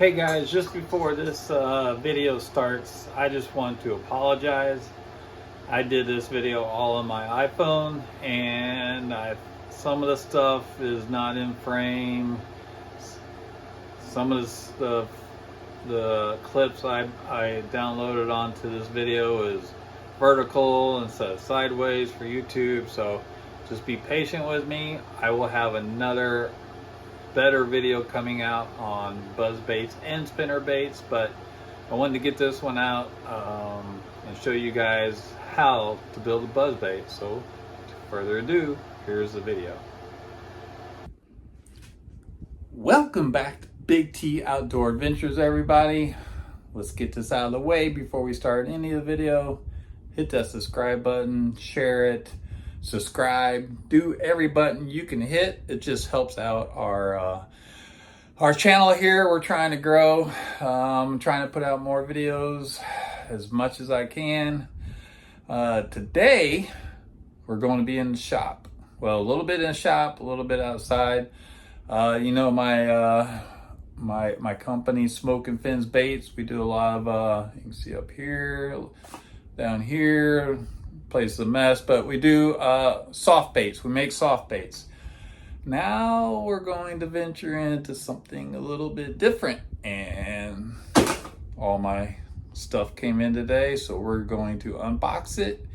Hey guys, just before this video starts, I just want to apologize. I did this video all on my iPhone, and some of the stuff is not in frame. Some of the clips I downloaded onto this video is vertical instead of sideways for YouTube, so just be patient with me. I will have another better video coming out on Buzzbaits and spinner baits, but I wanted to get this one out and show you guys how to build a buzzbait. So without further ado, here's the video. Welcome back to Big T Outdoor Adventures, everybody. Let's get this out of the way before we start any of the video. Hit that subscribe button, share it, subscribe, do every button you can hit. It just helps out our channel here. We're trying to grow. I'm trying to put out more videos as much as I can. Today we're going to be in the shop. Well, a little bit in the shop, a little bit outside. You know, my company, Smoke and Fins Baits, we do a lot of you can see up here, down here, place is a mess, but we do soft baits. We make soft baits. Now we're going to venture into something a little bit different, and all my stuff came in today, so we're going to unbox it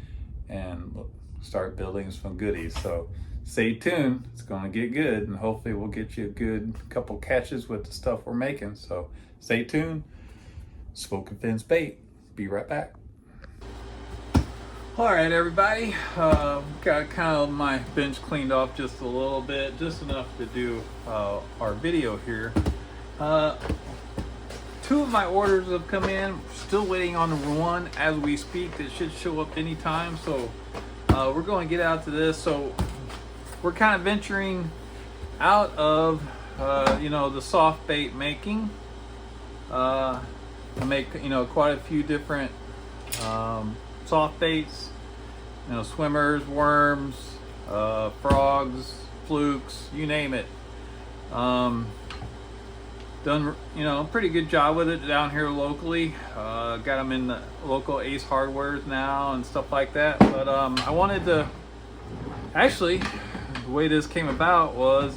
and start building some goodies. So stay tuned, it's going to get good, and hopefully we'll get you a good couple catches with the stuff we're making. So stay tuned. Smoke and Fins Bait, be right back. All right, everybody, got kind of my bench cleaned off just a little bit, just enough to do our video here. Two of my orders have come in, still waiting on one as we speak. It should show up anytime, so we're going to get out to this. So we're kind of venturing out of you know, the soft bait making. I make, you know, quite a few different soft baits, you know, swimmers, worms, frogs, flukes, you name it. Done, you know, a pretty good job with it down here locally. Got them in the local Ace Hardwares now and stuff like that. But I wanted to, actually, the way this came about was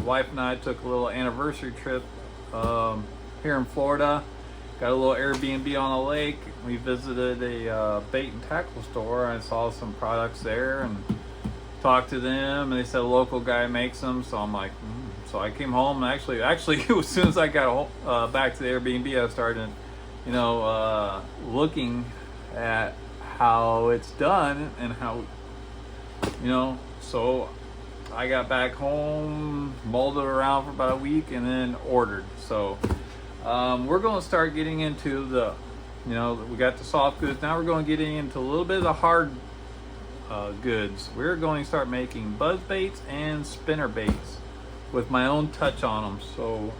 wife and I took a little anniversary trip here in Florida. Got a little Airbnb on a lake. We visited a bait and tackle store. I saw some products there and talked to them, and they said a local guy makes them. So I'm like, So I came home, and actually, as soon as I got back to the Airbnb, I started, you know, looking at how it's done and how, you know. So I got back home, mulled it around for about a week, and then ordered. So we're going to start getting into the, you know, we got the soft goods. Now we're going to get into a little bit of the hard goods. We're going to start making buzz baits and spinner baits with my own touch on them. So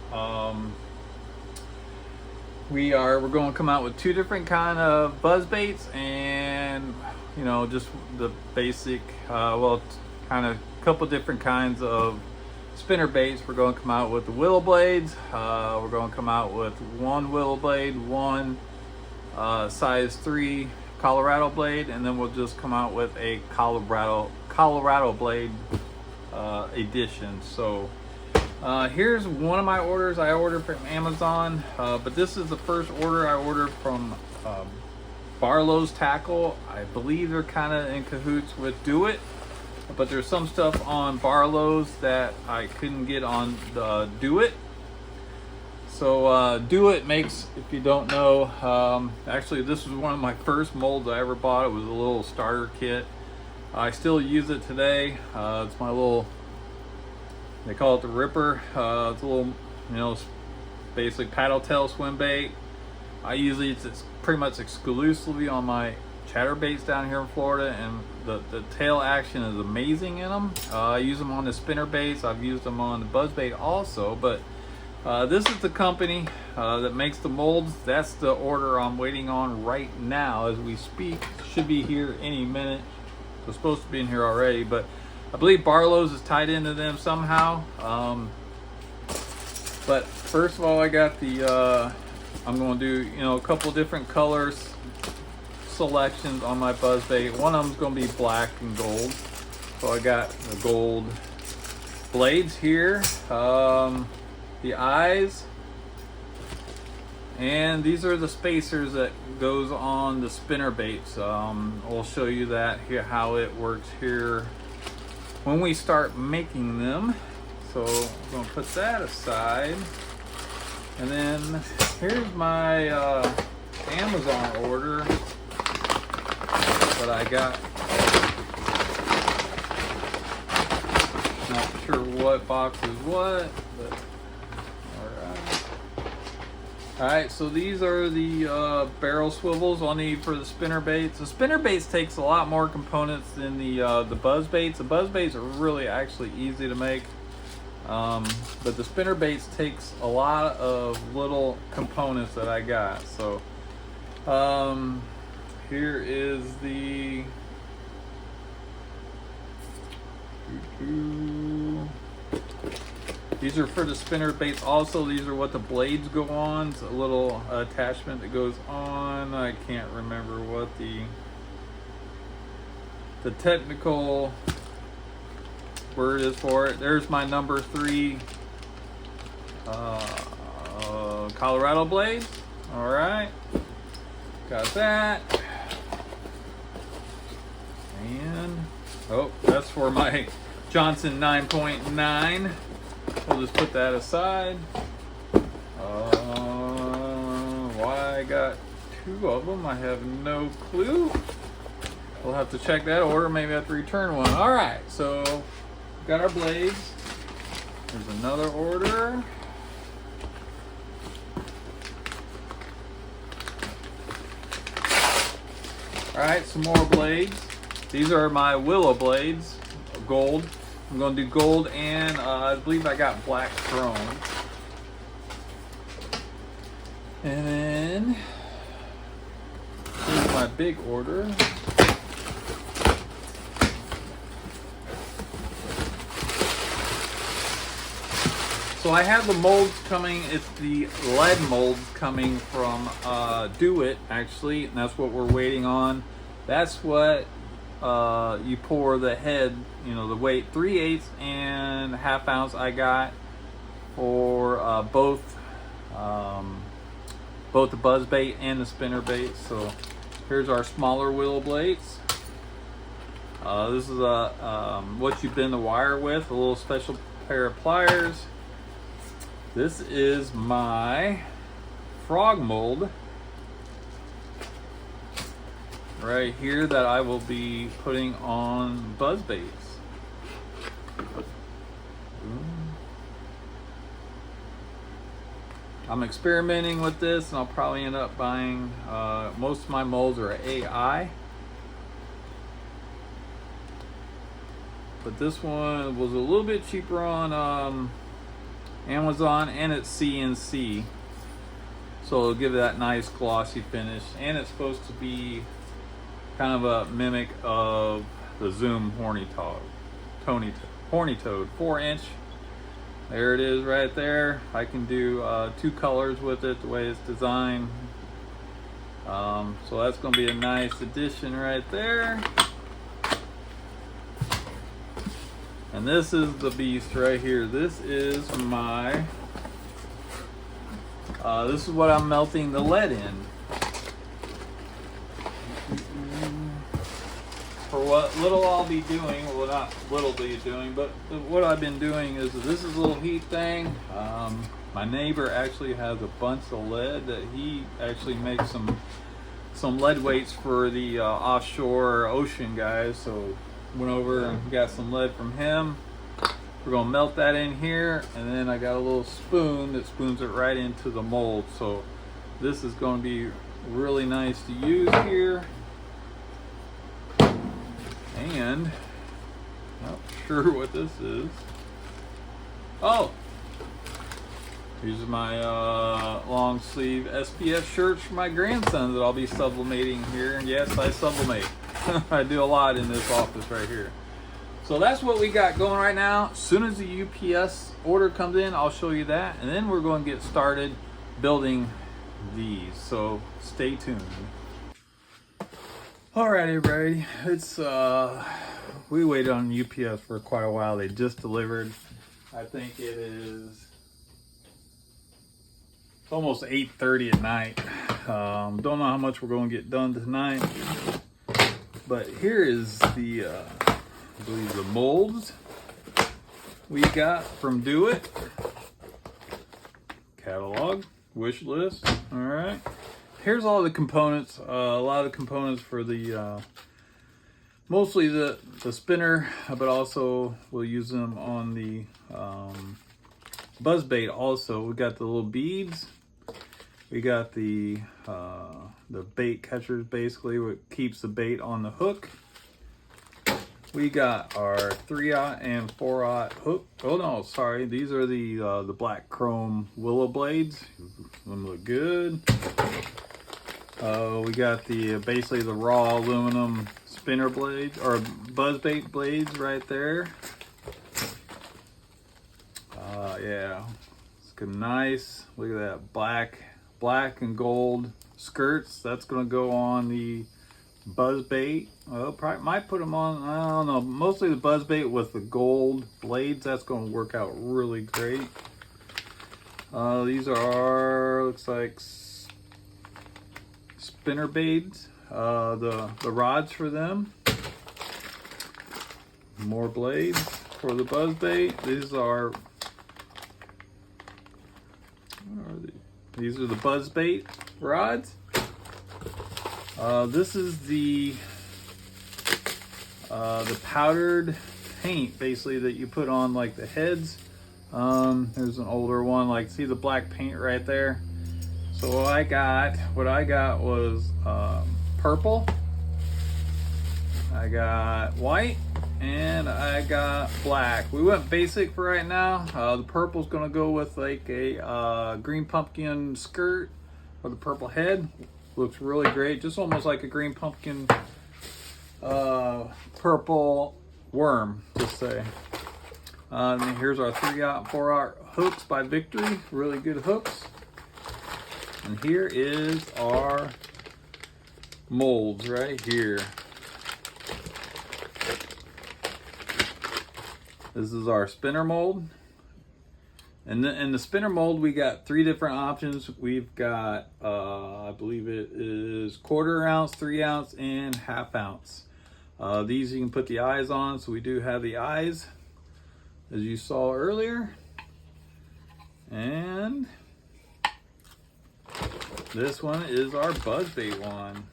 we're going to come out with two different kind of buzz baits, and, you know, just the basic, well, kind of a couple different kinds of spinner baits. We're going to come out with the willow blades. We're going to come out with one willow blade, one size 3 Colorado blade, and then we'll just come out with a Colorado blade edition. So here's one of my orders I ordered from Amazon, but this is the first order I ordered from Barlow's Tackle. I believe they're kind of in cahoots with Do It, but there's some stuff on Barlow's that I couldn't get on the Do It. So Do It makes, if you don't know, actually this was one of my first molds I ever bought. It was a little starter kit. I still use it today. It's my little, they call it the Ripper. It's a little, you know, basic paddle tail swim bait. I usually, it's pretty much exclusively on my chatterbaits down here in Florida, and the tail action is amazing in them. I use them on the spinner baits. I've used them on the buzzbait also, but this is the company that makes the molds. That's the order I'm waiting on right now as we speak. Should be here any minute. It's supposed to be in here already, but I believe Barlow's is tied into them somehow. But first of all, I got the, I'm going to do, you know, a couple different colors selections on my buzzbait. One of them is going to be black and gold. So I got the gold blades here, the eyes, and these are the spacers that goes on the spinner baits. We'll show you that here, how it works here when we start making them. So I'm going to put that aside. And then here's my Amazon order that I got. Not sure what box is what, but alright, so these are the barrel swivels I'll need for the spinner baits. The spinner baits takes a lot more components than the buzz baits. The buzz baits are really actually easy to make, but the spinner baits takes a lot of little components that I got. So here is the these are for the spinner baits also. These are what the blades go on. It's a little attachment that goes on. I can't remember what the technical word is for it. There's my number 3 Colorado blades. All right, got that. And oh, that's for my Johnson 9.9. We'll just put that aside. Why I got 2 of them, I have no clue. We'll have to check that order. Maybe I have to return one. All right, so we've got our blades. There's another order. All right, some more blades. These are my willow blades, gold. I'm going to do gold, and I believe I got black chrome. And then here's my big order. So I have the molds coming. It's the lead molds coming from Do It, actually, and that's what we're waiting on. That's what you pour the head, you know, the weight 3/8 and 1/2 ounce I got for both the buzz bait and the spinner bait. So here's our smaller willow blades. This is what you bend the wire with, a little special pair of pliers. This is my frog mold right here that I will be putting on buzz baits. I'm experimenting with this, and I'll probably end up buying, most of my molds are AI, but this one was a little bit cheaper on Amazon, and it's CNC, so it'll give it that nice glossy finish, and it's supposed to be kind of a mimic of the Zoom horny toad, 4-inch. There it is right there. I can do 2 colors with it the way it's designed. So that's going to be a nice addition right there. And this is the beast right here. This is my, this is what I'm melting the lead in. For what little I'll be doing, well, not little be doing, but what I've been doing is this is a little heat thing. My neighbor actually has a bunch of lead that he actually makes some lead weights for the offshore ocean guys. So went over and got some lead from him. We're gonna melt that in here, and then I got a little spoon that spoons it right into the mold. So this is going to be really nice to use here. And not sure what this is. Oh, these are my long sleeve SPF shirts for my grandson that I'll be sublimating here. And yes, I sublimate. I do a lot in this office right here. So that's what we got going right now. As soon as the UPS order comes in, I'll show you that, and then we're going to get started building these. So stay tuned. All right, everybody. It's we waited on UPS for quite a while. They just delivered. I think it is almost 8:30 at night. Don't know how much we're going to get done tonight, but here is the I believe the molds we got from Do It. Catalog, wish list. All right. Here's all the components. A lot of the components for the mostly the spinner, but also we'll use them on the buzzbait. Also, we got the little beads. We got the bait catchers, basically what keeps the bait on the hook. We got our 3/0 and 4/0 hook. Oh no, sorry, these are the black chrome willow blades. Them look good. We got the basically the raw aluminum spinner blades or buzzbait blades right there. Yeah, it's good, nice. Look at that black and gold skirts. That's gonna go on the buzzbait. Well, probably might put them on, I don't know, mostly the buzzbait with the gold blades. That's going to work out really great. These are, looks like spinner baits, the rods for them. More blades for the buzzbait. These are the buzzbait rods. This is the powdered paint, basically, that you put on like the heads. There's an older one, like see the black paint right there. So what I got was purple, I got white, and I got black. We went basic for right now. The purple's gonna go with like a green pumpkin skirt with a purple head. Looks really great, just almost like a green pumpkin purple worm, just say. And here's our 3/0, 4/0 hooks by Victory, really good hooks. And here is our molds right here. This is our spinner mold. And in the spinner mold, we got 3 different options. We've got, I believe it is 1/4 ounce, 3 ounce, and 1/2 ounce. These you can put the eyes on, so we do have the eyes, as you saw earlier. And this one is our buzzbait one.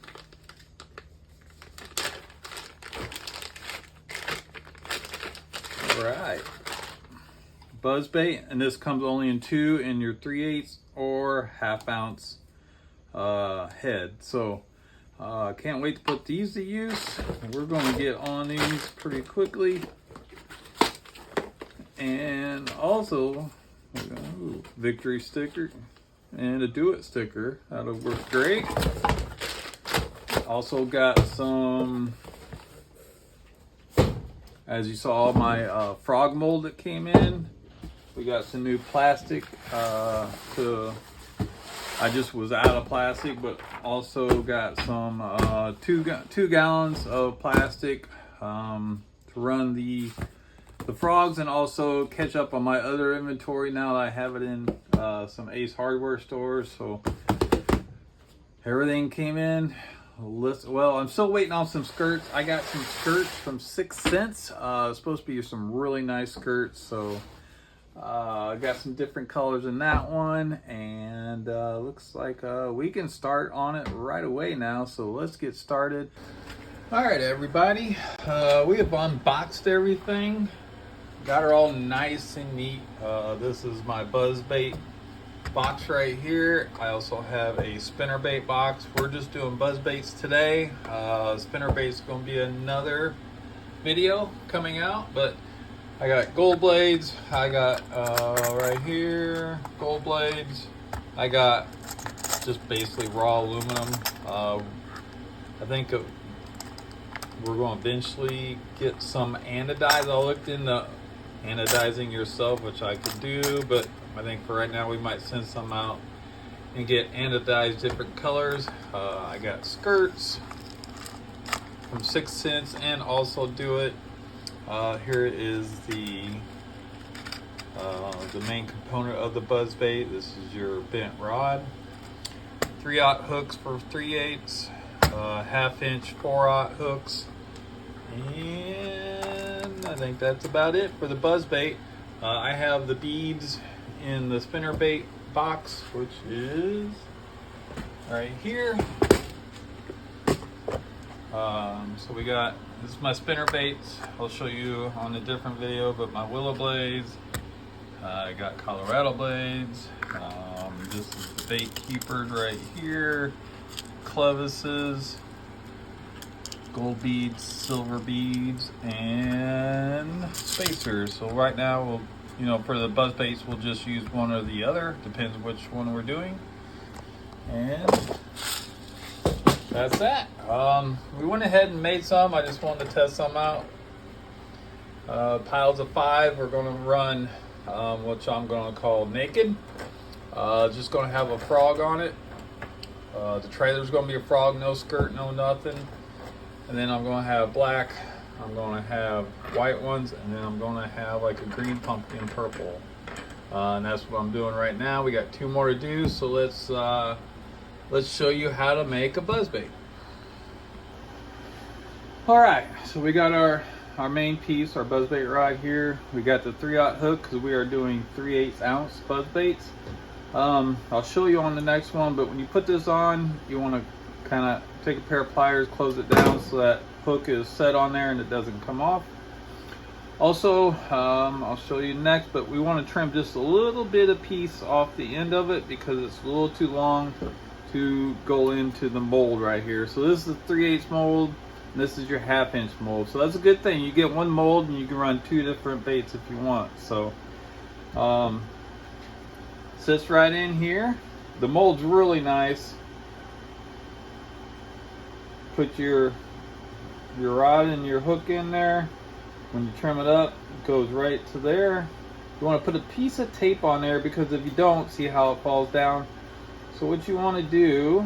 All right. Buzzbait, and this comes only in 2 in your 3/8 or 1/2 ounce head. So can't wait to put these to use. We're going to get on these pretty quickly. And also, Victory sticker and a Do It sticker. That'll work great. Also got some, as you saw, my frog mold that came in. We got some new plastic I just was out of plastic, but also got some 2 gallons of plastic to run the frogs, and also catch up on my other inventory now that I have it in some Ace Hardware stores. So everything came in. Well, I'm still waiting on some skirts. I got some skirts from 6 cents. It's supposed to be some really nice skirts. So I got some different colors in that one, and looks like we can start on it right away now. So let's get started. All right, everybody. We have unboxed everything. Got her all nice and neat. This is my buzzbait box right here. I also have a spinnerbait box. We're just doing buzzbaits today. Spinnerbait's going to be another video coming out, but I got gold blades. I got right here gold blades. I got just basically raw aluminum. I think we're going to eventually get some anodize. I looked into anodizing yourself, which I could do, but I think for right now we might send some out and get anodized different colors. I got skirts from 6 cents and also do it. Here is the main component of the buzzbait. This is your bent rod. 3/0 hooks for 3/8, 1/2 inch 4/0 hooks, and I think that's about it for the buzzbait. I have the beads in the spinner bait box, which is right here. So we got, this is my spinner baits. I'll show you on a different video, but my willow blades. I got Colorado blades. This is the bait keepers right here. Clevises, gold beads, silver beads, and spacers. So right now we'll, you know, for the buzz baits, we'll just use one or the other. Depends which one we're doing. And that's that. We went ahead and made some. I just wanted to test some out. Piles of 5. We're going to run, which I'm going to call naked. Just going to have a frog on it. The trailer's going to be a frog, no skirt, no nothing. And then I'm going to have black. I'm going to have white ones, and then I'm going to have like a green pumpkin purple. And that's what I'm doing right now. We got 2 more to do, so let's show you how to make a buzzbait. All right, so we got our main piece, our buzzbait rod here. We got the 3/0 hook because we are doing 3/8 ounce buzzbaits. I'll show you on the next one, but when you put this on, you want to kind of take a pair of pliers, close it down so that hook is set on there and it doesn't come off. Also, I'll show you next, but we want to trim just a little bit of piece off the end of it because it's a little too long to go into the mold right here. So this is the 3/8 mold, and this is your 1/2 inch mold. So that's a good thing. You get one mold and you can run 2 different baits if you want. So sits right in here. The mold's really nice. Put your rod and your hook in there. When you trim it up, it goes right to there. You want to put a piece of tape on there because if you don't, see how it falls down. So what you want to do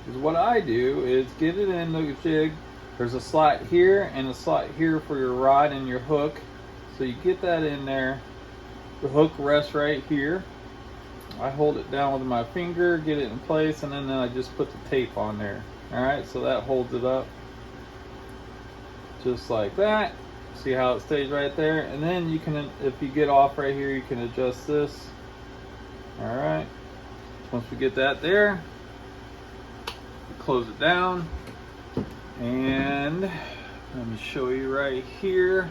is, what I do is get it in the jig. There's a slot here and a slot here for your rod and your hook. So you get that in there. The hook rests right here. I hold it down with my finger, get it in place, and then I just put the tape on there. Alright, so that holds it up. Just like that. See how it stays right there? And then you can, if you get off right here, you can adjust this. Alright. Once we get that there, we close it down. And let me show you right here.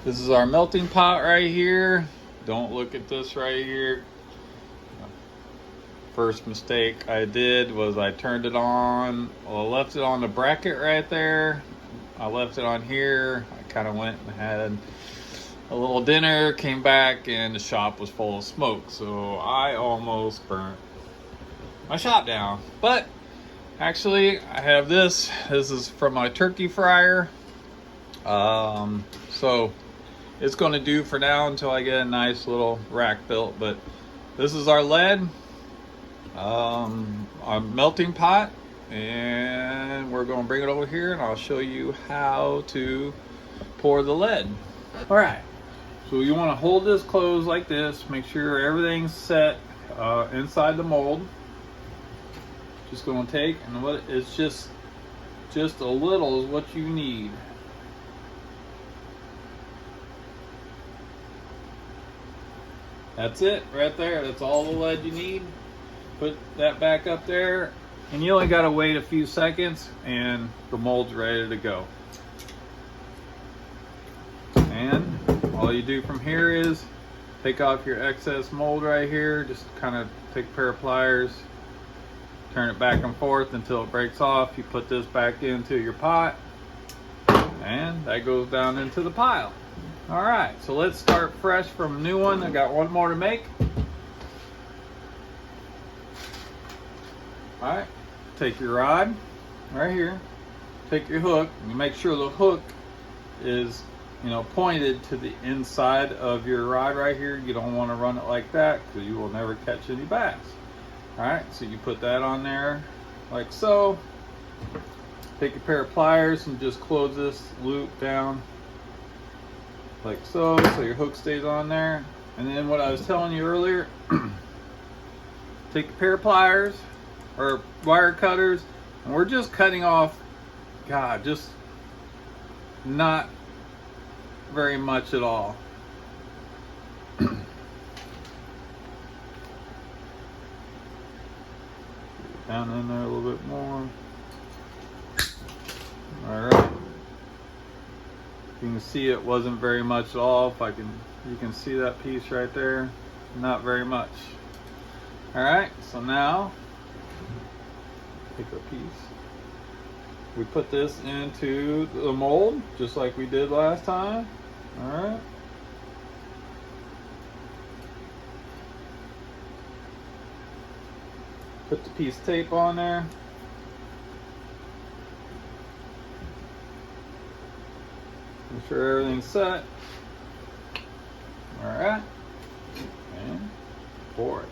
This is our melting pot right here. Don't look at this right here. First mistake I did was I turned it on. Well, I left it on the bracket right there. I left it on here. I kind of went and had a little dinner, came back, and the shop was full of smoke. So I almost burnt my shop down. But actually, I have this. This is from my turkey fryer. So it's going to do for now until I get a nice little rack built. But this is our lead, our melting pot, and we're going to bring it over here and I'll show you how to pour the lead. All right, so you want to hold this closed like this. Make sure everything's set inside the mold. Just going to take, and what it's just a little is what you need. That's it right there. That's all the lead you need. Put that back up there, and you only got to wait a few seconds and the mold's ready to go. And all you do from here is take off your excess mold right here. Just kind of take a pair of pliers, turn it back and forth until it breaks off. You put this back into your pot, and that goes down into the pile. All right, so let's start fresh from a new one. I got one more to make. All right, take your rod right here, take your hook, and you make sure the hook is, you know, pointed to the inside of your rod right here. You don't want to run it like that because you will never catch any bass. All right, so you put that on there like so. Take your pair of pliers and just close this loop down like so, so your hook stays on there. And then what I was telling you earlier, take a pair of pliers or wire cutters, and we're just cutting off, God, just not very much at all. Down in there a little bit more. All right. You can see it wasn't very much at all. If I can, you can see that piece right there. Not very much. All right. So now, take a piece. We put this into the mold just like we did last time. All right. Put the piece of tape on there. Make sure everything's set. All right. And pour it.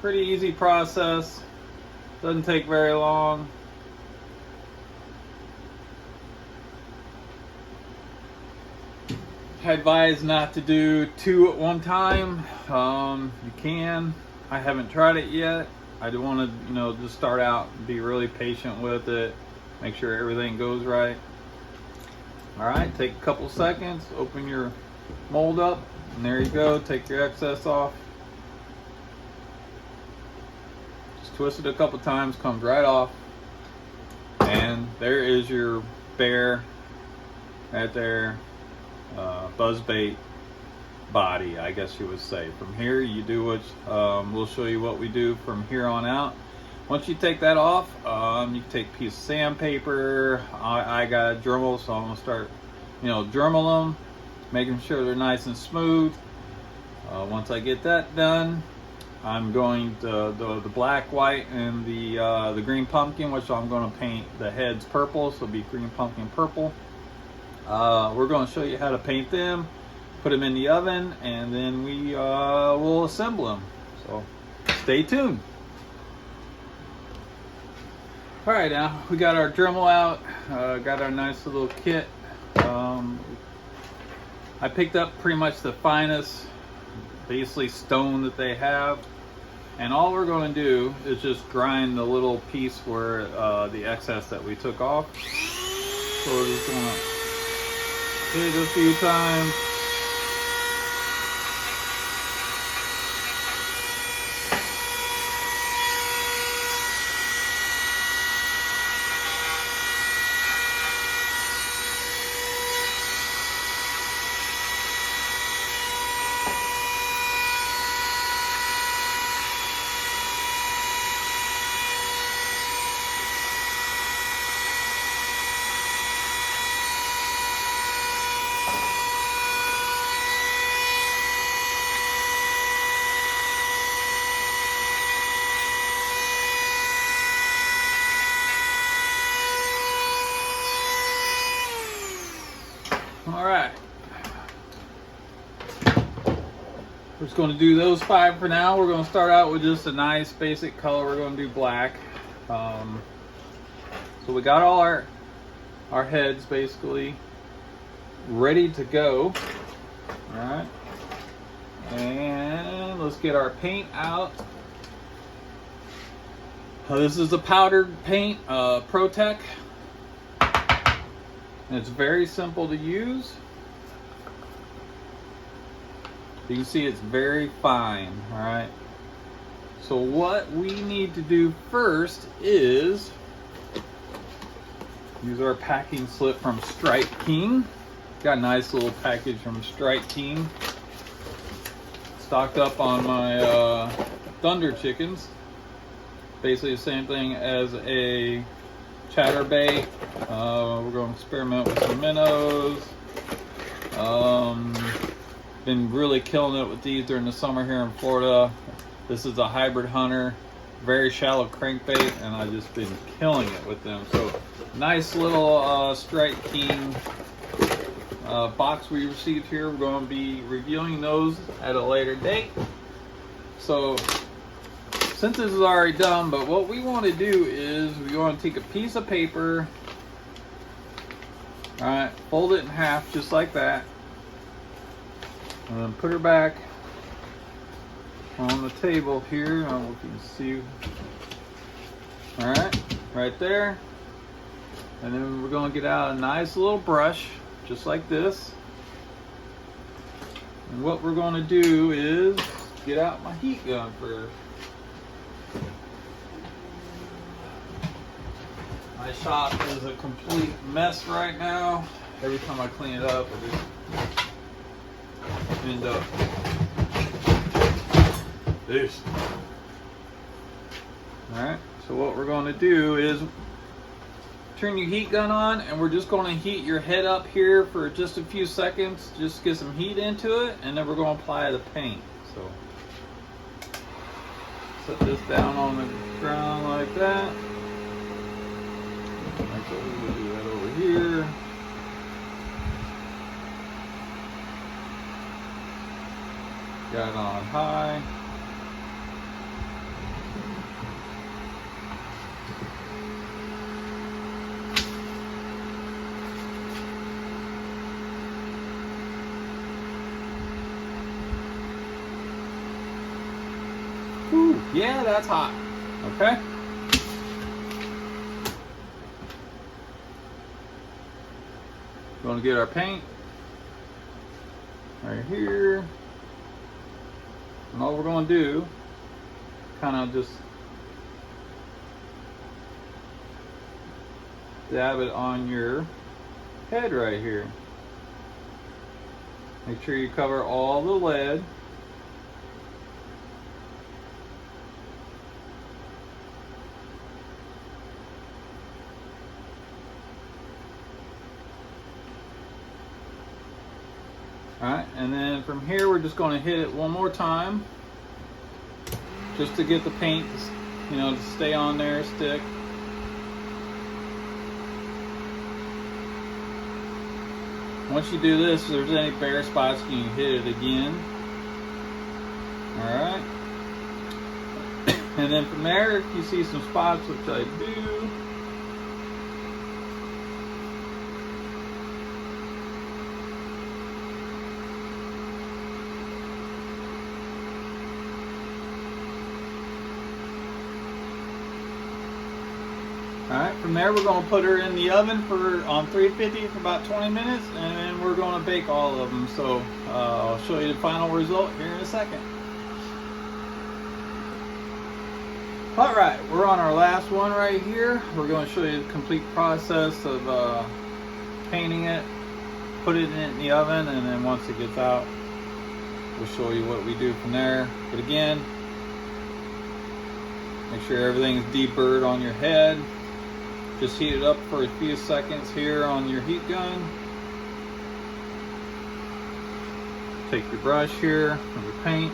Pretty easy process. Doesn't take very long. I advise not to do 2 at one time. You can. I haven't tried it yet. I do want to, you know, just start out and be really patient with it. Make sure everything goes right. All right, take a couple seconds, open your mold up, and there you go. Take your excess off. Just twist it a couple times, comes right off. And there is your bear right there. Buzzbait body, I guess you would say. From here you do what we'll show you what we do from here on out. Once you take that off, you can take a piece of sandpaper. I got a Dremel, so I'm gonna start, you know, Dremel them, making sure they're nice and smooth. Once I get that done, I'm going to the black, white, and the green pumpkin, which I'm going to paint the heads purple, so it'll be green pumpkin purple. We're going to show you how to paint them, put them in the oven, and then we will assemble them. So stay tuned. All right, now we got our Dremel out, got our nice little kit. I picked up pretty much the finest, basically stone that they have, and all we're going to do is just grind the little piece where the excess that we took off. So we're just going to hit it a few times. All right, we're just going to do those 5 for now. We're going to start out with just a nice basic color. We're going to do black. So we got all our heads basically ready to go. All right, and let's get our paint out. This is a powdered paint, ProTech. And it's very simple to use. You can see it's very fine, all right? So what we need to do first is use our packing slip from Strike King. Got a nice little package from Strike King. Stocked up on my Thunder chickens. Basically the same thing as a chatterbait. We're going to experiment with some minnows. Been really killing it with these during the summer here in Florida. This is a hybrid hunter. very shallow crankbait, and I've just been killing it with them. So nice little Strike King box we received here. We're going to be reviewing those at a later date. So since this is already done, but what we want to do is we want to take a piece of paper, all right, fold it in half just like that, and then put her back on the table here. I don't know if you can see. All right, right there. And then we're going to get out a nice little brush just like this. And what we're going to do is get out my heat gun first. My shop is a complete mess right now. Every time I clean it up, I just end up this. Alright, so what we're going to do is turn your heat gun on, and we're just going to heat your head up here for just a few seconds, just get some heat into it, and then we're going to apply the paint. So set this down on the ground like that. Actually, we'll do that over here. Got it on high. Ooh, yeah, that's hot. Okay. Going to get our paint right here, and all we're going to do, kind of just dab it on your head right here. Make sure you cover all the lead. Alright, and then from here we're just going to hit it one more time just to get the paint, you know, to stay on there, stick. Once you do this, if there's any bare spots, you can hit it again. Alright. And then from there, if you see some spots, which I do, alright, from there we're going to put her in the oven on 350 for about 20 minutes, and then we're going to bake all of them. So I'll show you the final result here in a second. Alright, we're on our last one right here. We're going to show you the complete process of painting it, put it in the oven, and then once it gets out, we'll show you what we do from there. But again, make sure everything's deburred on your head. Just heat it up for a few seconds here on your heat gun. Take your brush here and your paint.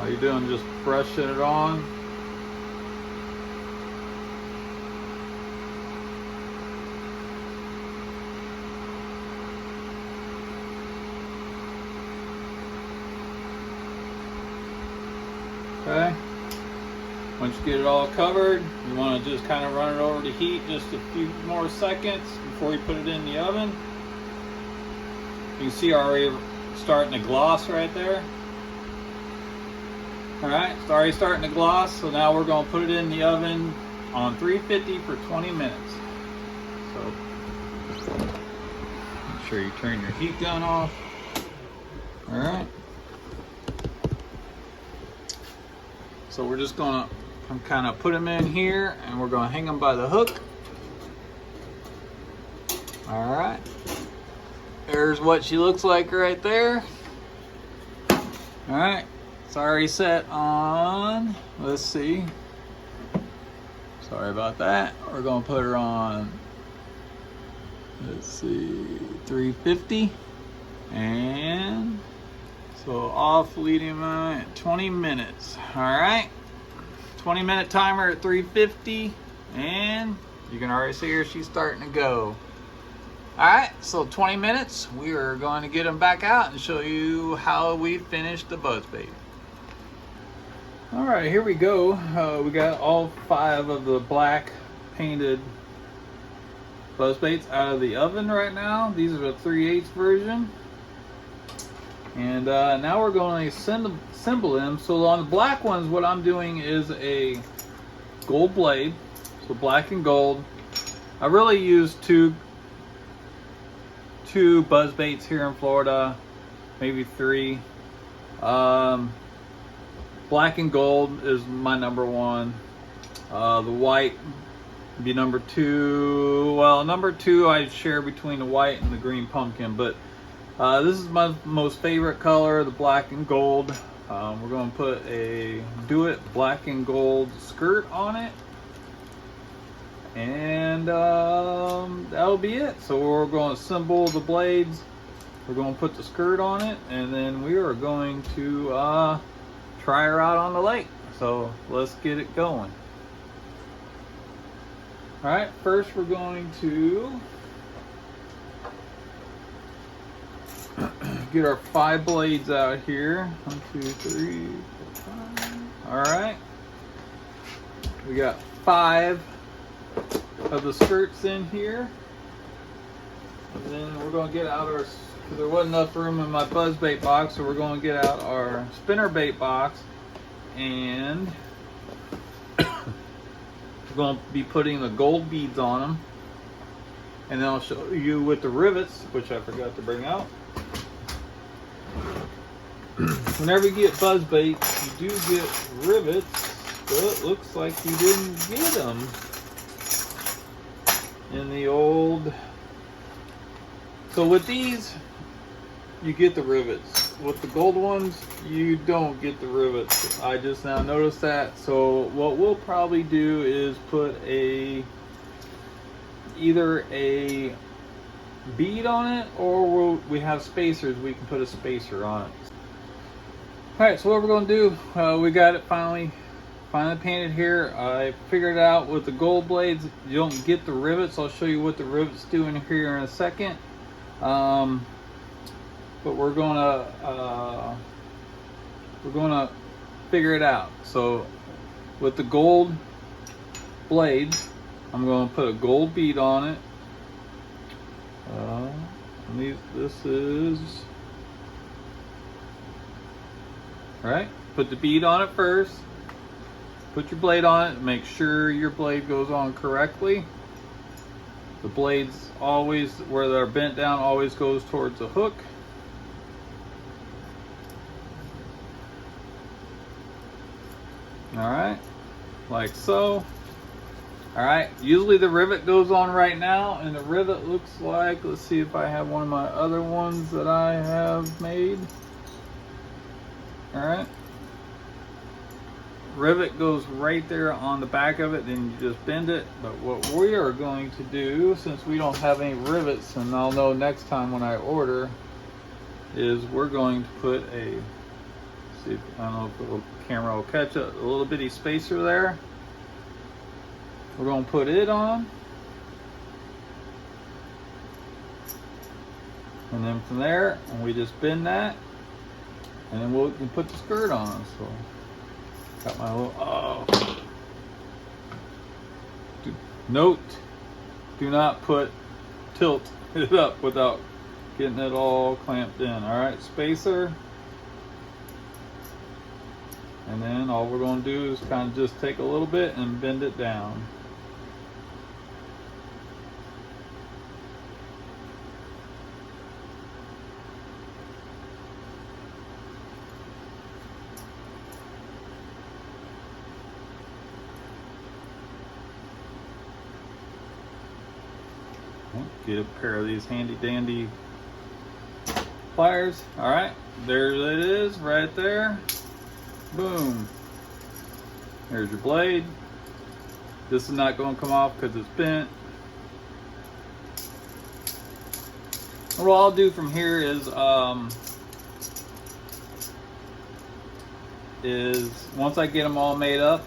All you're doing is just brushing it on. Okay. Once you get it all covered, you want to just kind of run it over to heat just a few more seconds before you put it in the oven. You can see already starting to gloss right there. Alright, it's already starting to gloss, so now we're going to put it in the oven on 350 for 20 minutes. So, make sure you turn your heat gun off. Alright. So we're just going to kind of put them in here, and we're going to hang them by the hook. All right, there's what she looks like right there. All right, it's already set on, let's see, sorry about that. We're going to put her on, let's see, 350, and So off leading mount at 20 minutes. All right, 20-minute timer at 350, and you can already see her, she's starting to go. All right, so 20 minutes, we are going to get them back out and show you how we finished the buzzbait. All right, here we go. We got all 5 of the black painted buzzbaits out of the oven right now. These are the 3/8 version. And now we're going to assemble them. So on the black ones, what I'm doing is a gold blade. So black and gold. I really use two buzzbaits here in Florida, maybe 3. Black and gold is my number 1. The white would be number 2. Well, number 2 I share between the white and the green pumpkin, but this is my most favorite color, the black and gold. We're going to put a Do It black and gold skirt on it, and that'll be it. So we're going to assemble the blades, we're going to put the skirt on it, and then we are going to try her out on the lake. So let's get it going. All right, first we're going to get our 5 blades out here. 1, 2, 3, 4, 5. All right, we got 5 of the skirts in here, and then we're going to get out our, because there wasn't enough room in my buzzbait box, so we're going to get out our spinner bait box, and we're going to be putting the gold beads on them, and then I'll show you with the rivets, which I forgot to bring out. Whenever you get buzzbaits, you do get rivets, but it looks like you didn't get them in the old. So with these, you get the rivets. With the gold ones, you don't get the rivets. I just now noticed that. So what we'll probably do is put either a bead on it, or we have spacers, we can put a spacer on it. Alright, so what we're going to do, we got it finally painted here. I figured out with the gold blades, you don't get the rivets. I'll show you what the rivets do in here in a second. But we're gonna figure it out. So with the gold blades, I'm going to put a gold bead on it. This is right. Put the bead on it first. Put your blade on it. Make sure your blade goes on correctly. The blades always, where they're bent down, always goes towards the hook. All right, like so. All right, usually the rivet goes on right now, and the rivet looks like, let's see if I have one of my other ones that I have made. All right, rivet goes right there on the back of it, then you just bend it. But what we are going to do, since we don't have any rivets, and I'll know next time when I order, is we're going to put a, see if, I don't know if the camera will catch a little bitty spacer there. We're going to put it on, and then from there, and we just bend that, and then we can put the skirt on. So got my little, note, do not tilt it up without getting it all clamped in. All right, spacer. And then all we're going to do is kind of just take a little bit and bend it down. Get a pair of these handy dandy pliers. All right, there it is right there. Boom. There's your blade. This is not going to come off because it's bent. What I'll do from here is is once I get them all made up,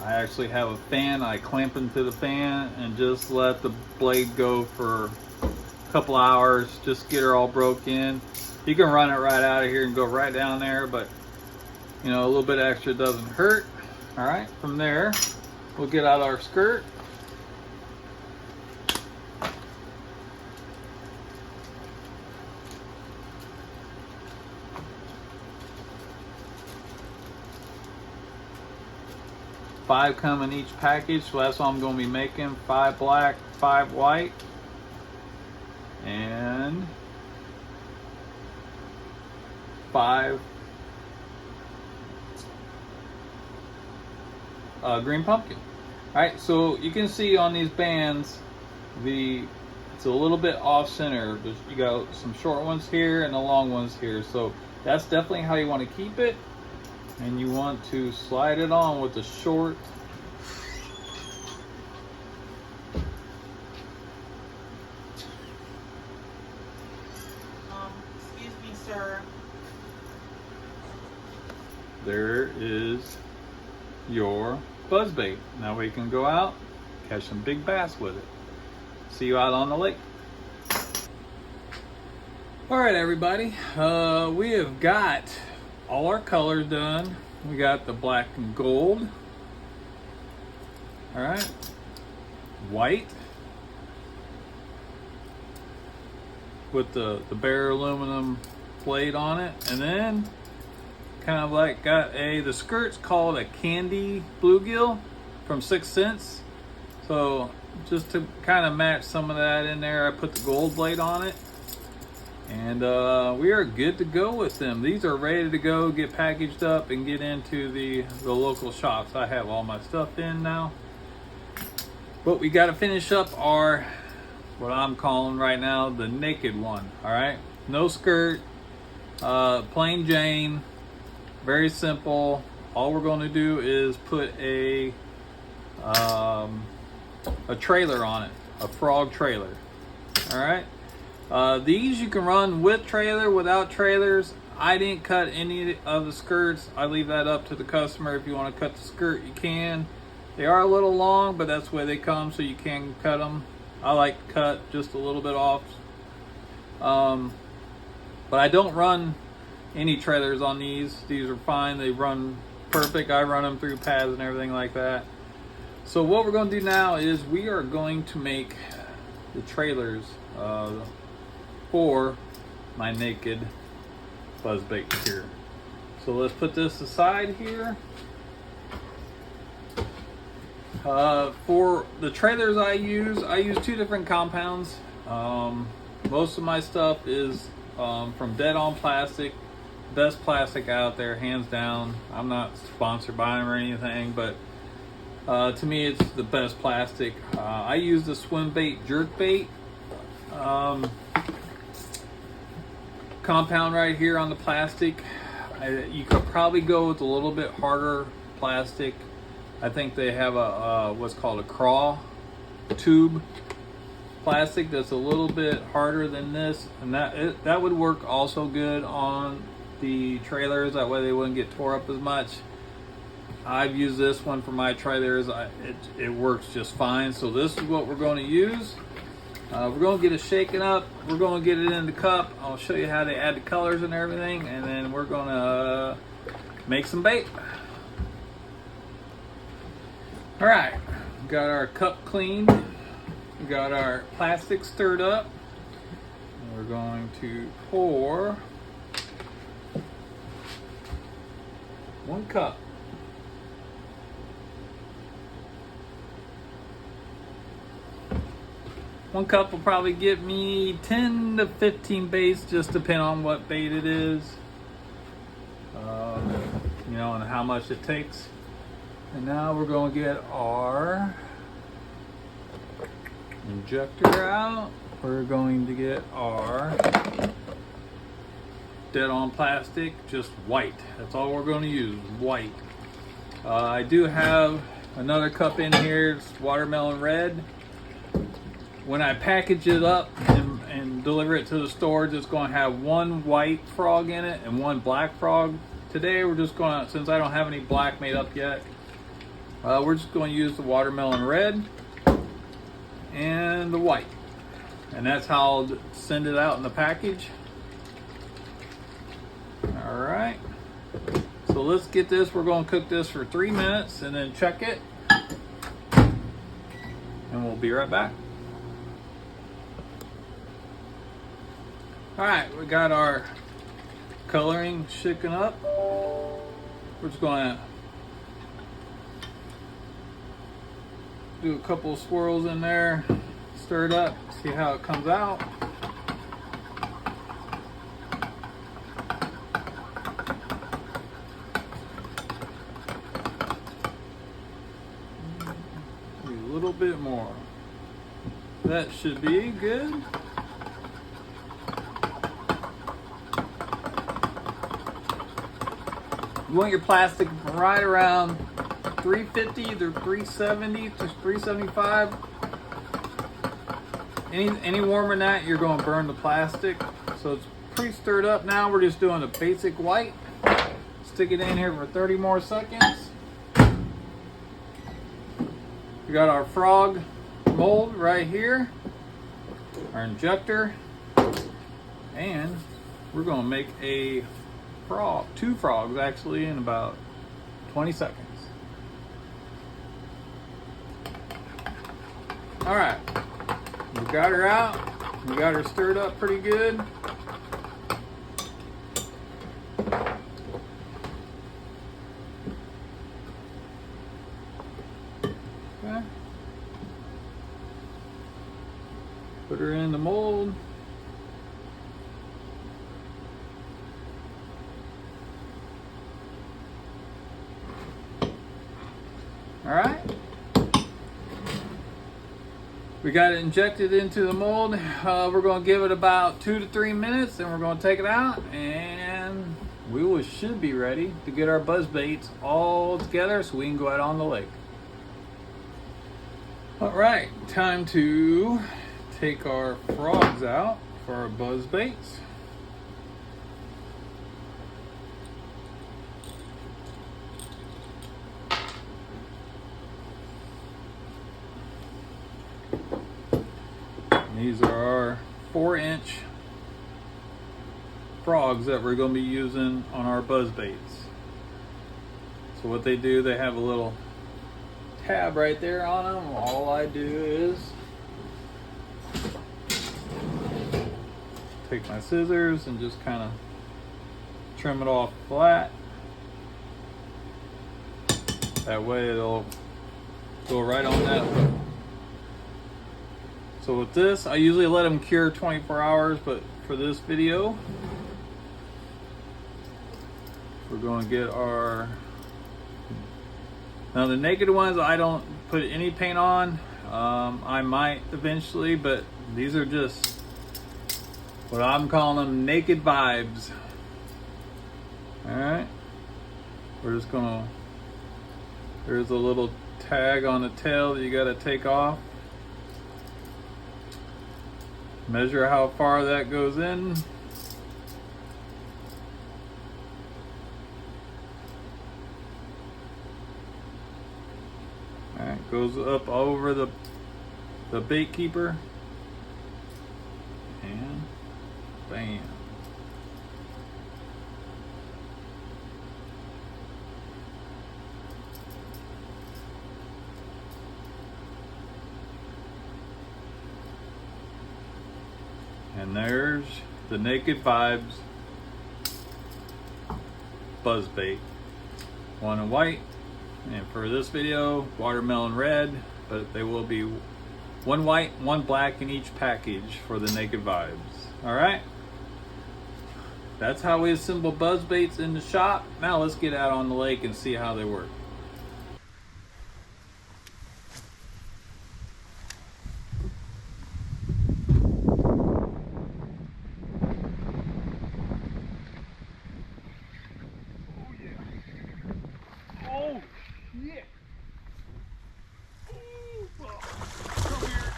I actually have a fan. I clamp them to the fan and just let the blade go for a couple hours, just get her all broke in. You can run it right out of here and go right down there, but you know, a little bit extra doesn't hurt. All right, from there, we'll get out our skirt. Five come in each package, so that's all I'm going to be making. 5 black, 5 white, and 5 green pumpkin. All right, so you can see on these bands, it's a little bit off center. You got some short ones here and the long ones here, so that's definitely how you want to keep it. And you want to slide it on with the short. Excuse me, sir. There is your buzzbait. Now we can go out, catch some big bass with it. See you out on the lake. All right, everybody. We have got all our colors done. We got the black and gold. All right. White. With the bare aluminum plate on it. And then kind of like got the skirt's called a candy bluegill from 6 Cents. So just to kind of match some of that in there, I put the gold blade on it. And we are good to go with them. These are ready to go, get packaged up and get into the local shops. I have all my stuff in now. But we got to finish up our, what I'm calling right now, the naked one. All right, no skirt, plain Jane, very simple. All we're going to do is put a trailer on it, a frog trailer. All right. These you can run with trailer, without trailers. I didn't cut any of the skirts. I leave that up to the customer. If you want to cut the skirt, you can. They are a little long, but that's the way they come, so you can cut them. I like to cut just a little bit off. But I don't run any trailers on these. These are fine. They run perfect. I run them through pads and everything like that. So what we're going to do now is we are going to make the trailers for my naked buzzbait here. So let's put this aside here. For the trailers I use 2 different compounds. Most of my stuff is from Dead On Plastic. Best plastic out there, hands down. I'm not sponsored by them or anything, but to me it's the best plastic. I use the swim bait jerk bait compound right here on the plastic. You could probably go with a little bit harder plastic. I think they have a what's called a craw tube plastic that's a little bit harder than this, and that would work also good on the trailers. That way they wouldn't get tore up as much. I've used this one for my trailers. It works just fine. So this is what we're going to use. We're going to get it shaken up. We're going to get it in the cup. I'll show you how to add the colors and everything, and then we're going to make some bait. All right, got our cup cleaned. We got our plastic stirred up. We're going to pour 1 cup. One cup will probably get me 10 to 15 baits, just depending on what bait it is, you know, and how much it takes. And now we're going to get our injector out. We're going to get our Dead On Plastic, just white. That's all we're going to use, white. I do have another cup in here. It's watermelon red. When I package it up and deliver it to the stores, it's going to have 1 white frog in it and 1 black frog today we're just going to, since I don't have any black made up yet, we're just going to use the watermelon red and the white. And that's how I'll send it out in the package. All right. So let's get this. We're going to cook this for 3 minutes and then check it. And we'll be right back. All right, we got our coloring shaken up. We're just going to do a couple of swirls in there, stir it up, see how it comes out. A little bit more. That should be good. You want your plastic right around 350 to 370 to 375. Any warmer than that, you're going to burn the plastic. So it's pretty stirred up now. We're just doing a basic white. Stick it in here for 30 more seconds. We got our frog mold right here, our injector, and we're going to make a frog, 2 frogs actually, in about 20 seconds. All right, we got her out. We got her stirred up pretty good. Okay. Put her in the mold. All right. We got it injected into the mold. We're going to give it about 2 to 3 minutes, and we're going to take it out, and we should be ready to get our buzz baits all together so we can go out on the lake. All right, time to take our frogs out for our buzz baits. These are our 4-inch frogs that we're going to be using on our buzz baits. So what they do, they have a little tab right there on them. All I do is take my scissors and just kind of trim it off flat. That way it'll go right on that hook. So with this, I usually let them cure 24 hours, but for this video, we're going to get our, now the naked ones, I don't put any paint on. I might eventually, but these are just what I'm calling them naked vibes. All right, we're just gonna, there's a little tag on the tail that you got to take off. Measure how far that goes in. All right, goes up over the bait keeper, and bam. And there's the Naked Vibes buzz bait. One in white, and for this video, watermelon red, but they will be one white, one black in each package for the Naked Vibes. All right, that's how we assemble buzz baits in the shop. Now let's get out on the lake and see how they work. Oh, yeah.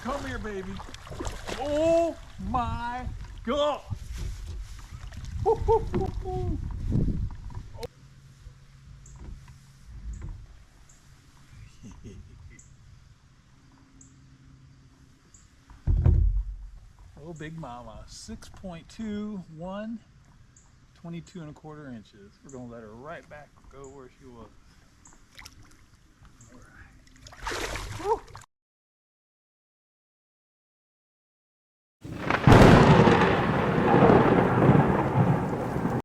Come here, baby. Oh my God. Oh, big mama. 6.21, 22 1/4 inches. We're gonna let her right back go where she was. All right. Woo!